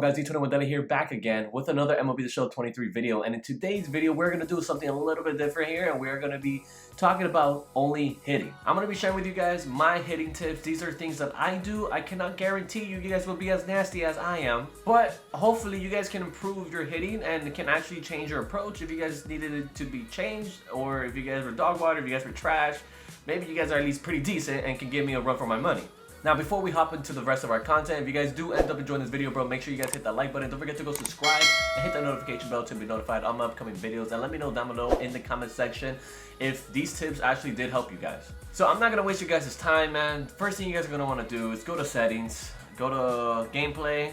on, guys? D21 here, back again with another MLB The Show 23 video. And in today's video, we're going to do something a little bit different here, and we're going to be talking about only hitting. I'm going to be sharing with you guys my hitting tips. These are things that I do. I cannot guarantee you guys will be as nasty as I am, but hopefully you guys can improve your hitting and can actually change your approach if you guys needed it to be changed, or if you guys were dog water, if you guys were trash. Maybe you guys are at least pretty decent and can give me a run for my money. Now, before we hop into the rest of our content, if you guys do end up enjoying this video, bro, make sure you guys hit that like button. Don't forget to go subscribe and hit that notification bell to be notified on my upcoming videos. And let me know down below in the comment section if these tips actually did help you guys. So I'm not going to waste you guys' time, man. First thing you guys are going to want to do is go to settings, go to gameplay,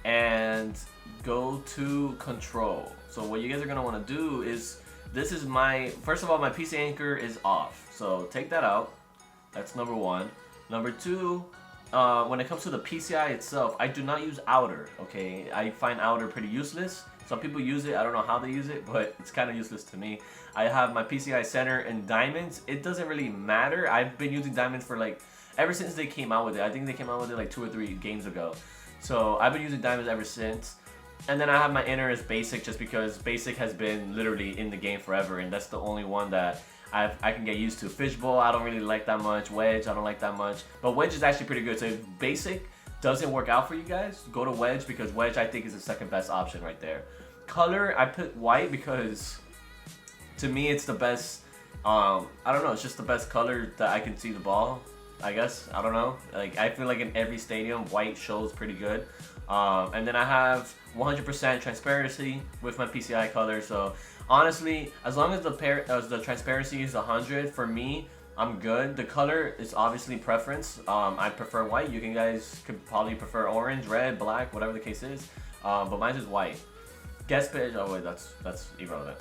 and go to control. So what you guys are going to want to do is, this is my, first of all, my PC anchor is off. So take that out. That's number one. Number two, when it comes to the PCI itself, I do not use outer, okay? I find outer pretty useless. Some people use it, I don't know how they use it, but it's kind of useless to me. I have my PCI center in diamonds. It doesn't really matter. I've been using diamonds for like, ever since they came out with it. I think they came out with it like 2 or 3 games ago. So I've been using diamonds ever since. And then I have my inner as basic, just because basic has been literally in the game forever, and that's the only one that I can get used to. Fishbowl, I don't really like that much. Wedge, I don't like that much. But wedge is actually pretty good. So if basic doesn't work out for you guys, go to wedge, because wedge I think is the second best option right there. Color, I put white because to me it's the best. I don't know, it's just the best color that I can see the ball, I guess. I don't know. Like, I feel like in every stadium, white shows pretty good. And then I have 100% transparency with my PCI color. So honestly, as long as the transparency is 100, for me, I'm good. The color is obviously preference. I prefer white. You guys could probably prefer orange, red, black, whatever the case is. But mine is white. Guest pitch, oh wait, that's irrelevant.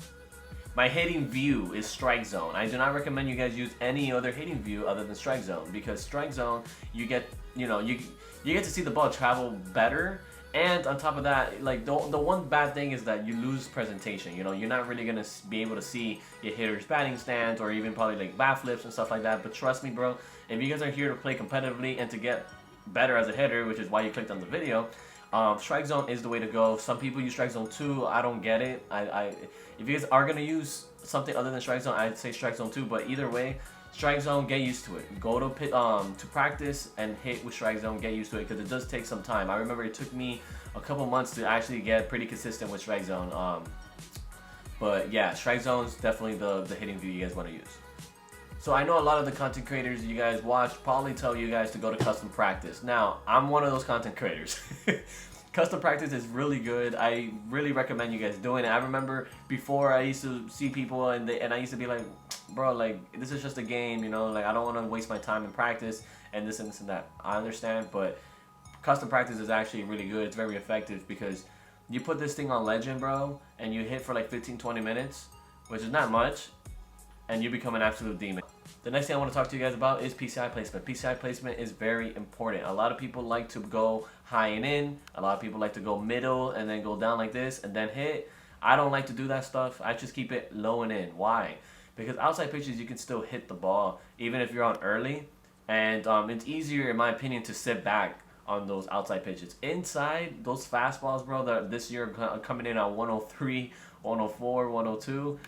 My hitting view is strike zone. I do not recommend you guys use any other hitting view other than strike zone, because strike zone, you get to see the ball travel better. And on top of that, like, the one bad thing is that you lose presentation. You know, you're not really gonna be able to see your hitter's batting stance, or even probably like bat flips and stuff like that. But trust me, bro, if you guys are here to play competitively and to get better as a hitter, which is why you clicked on the video, strike zone is the way to go. Some people use strike zone 2. I don't get it. If you guys are gonna use something other than strike zone, I'd say strike zone 2. But either way, strike zone, get used to it. Go to practice and hit with strike zone. Get used to it, because it does take some time. I remember it took me a couple months to actually get pretty consistent with strike zone. But yeah, strike zone is definitely the hitting view you guys want to use. So I know a lot of the content creators you guys watch probably tell you guys to go to custom practice. Now, I'm one of those content creators. Custom practice is really good. I really recommend you guys doing it. I remember before, I used to see people and I used to be like, bro, like, this is just a game, you know, like, I don't want to waste my time in practice and this and this and that. I understand, but custom practice is actually really good. It's very effective, because you put this thing on legend, bro, and you hit for like 15-20 minutes, which is not much, and you become an absolute demon. The next thing I want to talk to you guys about is PCI placement. PCI placement is very important. A lot of people like to go high and in. A lot of people like to go middle and then go down like this and then hit. I don't like to do that stuff. I just keep it low and in. Why? Because outside pitches, you can still hit the ball even if you're on early. And it's easier, in my opinion, to sit back on those outside pitches. Inside, those fastballs, bro, that this year are coming in at 103, 104, 102.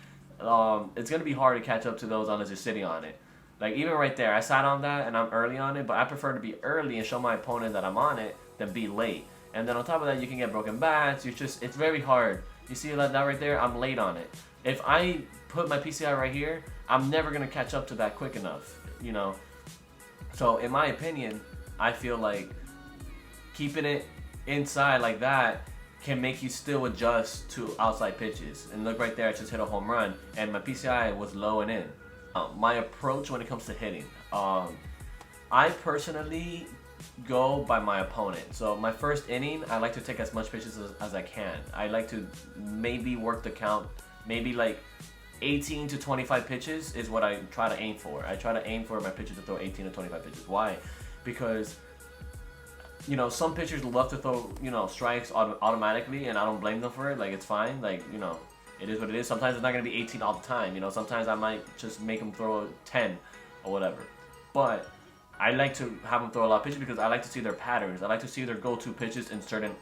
It's going to be hard to catch up to those unless you're sitting on it. Like, even right there, I sat on that and I'm early on it, but I prefer to be early and show my opponent that I'm on it than be late. And then on top of that, you can get broken bats. It's very hard. You see that right there? I'm late on it. If I put my PCI right here, I'm never going to catch up to that quick enough, you know? So in my opinion, I feel like keeping it inside like that can make you still adjust to outside pitches. And look right there, I just hit a home run and my PCI was low and in. My approach when it comes to hitting, I personally go by my opponent. So my first inning, I like to take as much pitches as I can. I like to maybe work the count, maybe like 18 to 25 pitches is what I try to aim for. I try to aim for my pitcher to throw 18 to 25 pitches. Why? Because, you know, some pitchers love to throw, you know, strikes automatically, and I don't blame them for it. Like, it's fine. Like, you know, it is what it is. Sometimes it's not going to be 18 all the time. You know, sometimes I might just make them throw 10 or whatever. But I like to have them throw a lot of pitches because I like to see their patterns. I like to see their go-to pitches in certain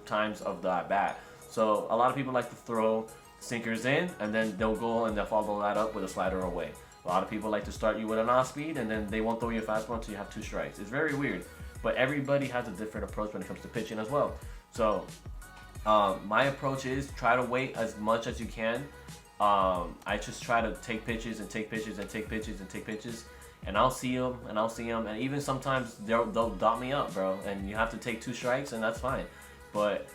times of the at bat. So a lot of people like to throw sinkers in, and then they'll go and they'll follow that up with a slider away. A lot of people like to start you with an off speed, and then they won't throw you a fastball until you have 2 strikes. It's very weird, but everybody has a different approach when it comes to pitching as well. So my approach is try to wait as much as you can. I just try to take pitches and take pitches and take pitches and take pitches, and I'll see them and I'll see them, and even sometimes they'll dot me up, bro, and you have to take 2 strikes, and that's fine. But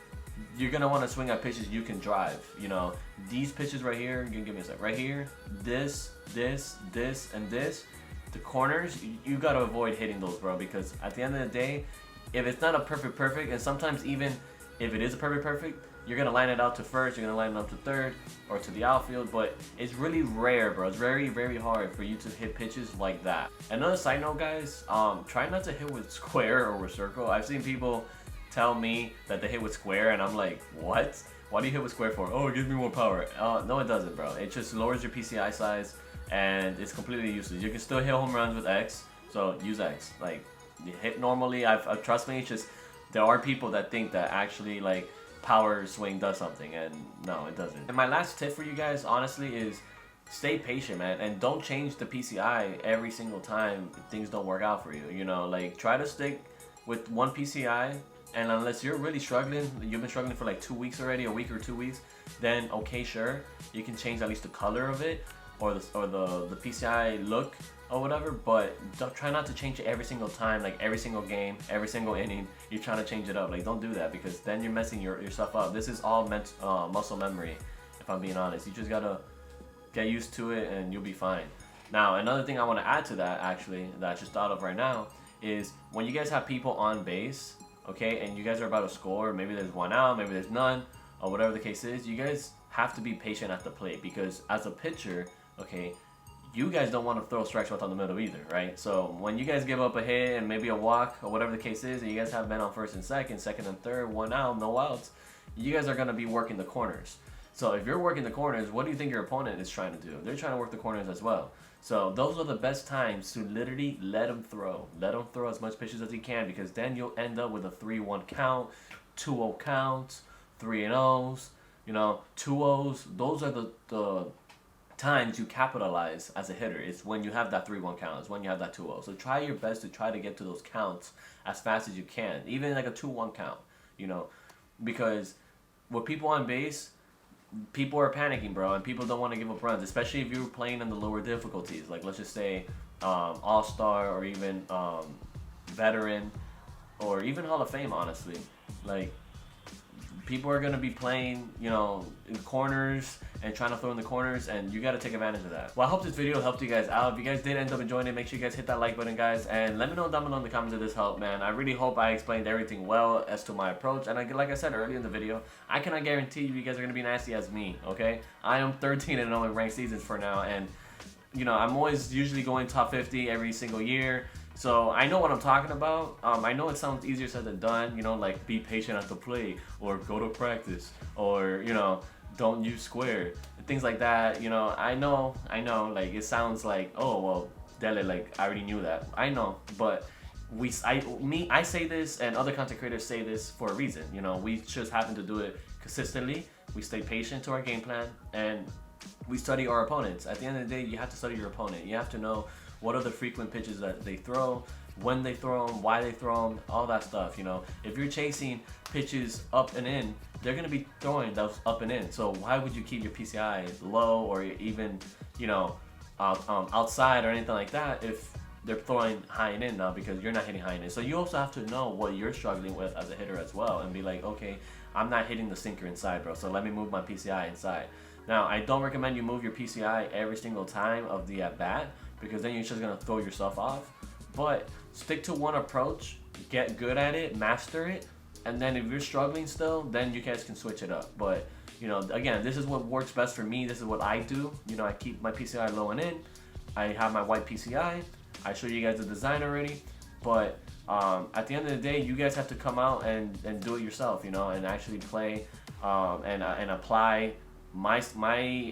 you're gonna want to swing at pitches you can drive. You know, these pitches right here, you can give me a sec, right here, this, and this, the corners, you gotta avoid hitting those, bro, because at the end of the day, if it's not a perfect, and sometimes even if it is a perfect, you're gonna line it out to first, you're gonna line it up to third, or to the outfield, but it's really rare, bro. It's very, very hard for you to hit pitches like that. Another side note, guys, try not to hit with square or with circle. I've seen people tell me that they hit with square, and I'm like, what? Why do you hit with square for? Oh, it gives me more power. No, it doesn't, bro. It just lowers your PCI size, and it's completely useless. You can still hit home runs with X, so use X. Like, you hit normally. Trust me, it's just there are people that think that actually like power swing does something, and no, it doesn't. And my last tip for you guys, honestly, is stay patient, man, and don't change the PCI every single time things don't work out for you. You know, like, try to stick with one PCI. And unless you're really struggling, you've been struggling for like 2 weeks already, a week or 2 weeks, then okay, sure, you can change at least the color of it or the PCI look or whatever, but try not to change it every single time, like every single game, every single inning, you're trying to change it up. Like, don't do that, because then you're messing yourself up. This is all muscle memory, if I'm being honest. You just gotta get used to it and you'll be fine. Now, another thing I want to add to that, actually, that I just thought of right now, is when you guys have people on base, okay, and you guys are about to score, maybe there's 1 out, maybe there's none, or whatever the case is, you guys have to be patient at the plate, because as a pitcher, okay, you guys don't want to throw strikes out on the middle either, right? So when you guys give up a hit and maybe a walk or whatever the case is, and you guys have men on first and second and third, 1 out, no outs, you guys are going to be working the corners. So if you're working the corners, what do you think your opponent is trying to do? They're trying to work the corners as well. So those are the best times to literally let them throw. Let them throw as much pitches as you can, because then you'll end up with a 3-1 count, 2-0 counts, 3-0s, you know, 2-0s. Those are the times you capitalize as a hitter. It's when you have that 3-1 count. It's when you have that 2-0. So try your best to try to get to those counts as fast as you can, even like a 2-1 count, you know, because with people on base, people are panicking, bro, and people don't want to give up runs, especially if you're playing in the lower difficulties. Like, let's just say All-Star, or even Veteran, or even Hall of Fame, honestly. Like, people are going to be playing, you know, in corners and trying to throw in the corners, and you got to take advantage of that. Well, I hope this video helped you guys out. If you guys did end up enjoying it, make sure you guys hit that like button, guys, and let me know down below in the comments if this helped, man. I really hope I explained everything well as to my approach, and like I said earlier in the video, I cannot guarantee you guys are going to be nasty as me, okay? I am 13-0 in ranked seasons for now, and, you know, I'm always usually going top 50 every single year. So I know what I'm talking about. I know it sounds easier said than done, you know, like be patient at the plate, or go to practice, or, you know, don't use square, things like that. You know, I know, like, it sounds like, oh, well, Dele, like, I already knew that. I know, but I say this, and other content creators say this for a reason. You know, we just happen to do it consistently. We stay patient to our game plan, and we study our opponents. At the end of the day, you have to study your opponent. You have to know what are the frequent pitches that they throw, when they throw them, why they throw them, all that stuff, you know. If you're chasing pitches up and in, they're going to be throwing those up and in. So why would you keep your PCI low, or even, you know, outside or anything like that if they're throwing high and in now, because you're not hitting high and in? So you also have to know what you're struggling with as a hitter as well, and be like, okay, I'm not hitting the sinker inside, bro, so let me move my PCI inside. Now, I don't recommend you move your PCI every single time of the at-bat, because then you're just going to throw yourself off. But stick to one approach, get good at it, master it, and then if you're struggling still, then you guys can switch it up. But, you know, again, this is what works best for me. This is what I do. You know, I keep my PCI low and in. I have my white PCI. I showed you guys the design already. But at the end of the day, you guys have to come out and do it yourself, you know, and actually play and apply my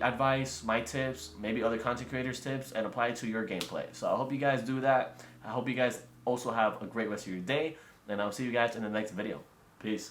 advice, my tips, maybe other content creators' tips, and apply it to your gameplay. So I hope you guys do that. I hope you guys also have a great rest of your day, and I'll see you guys in the next video. Peace.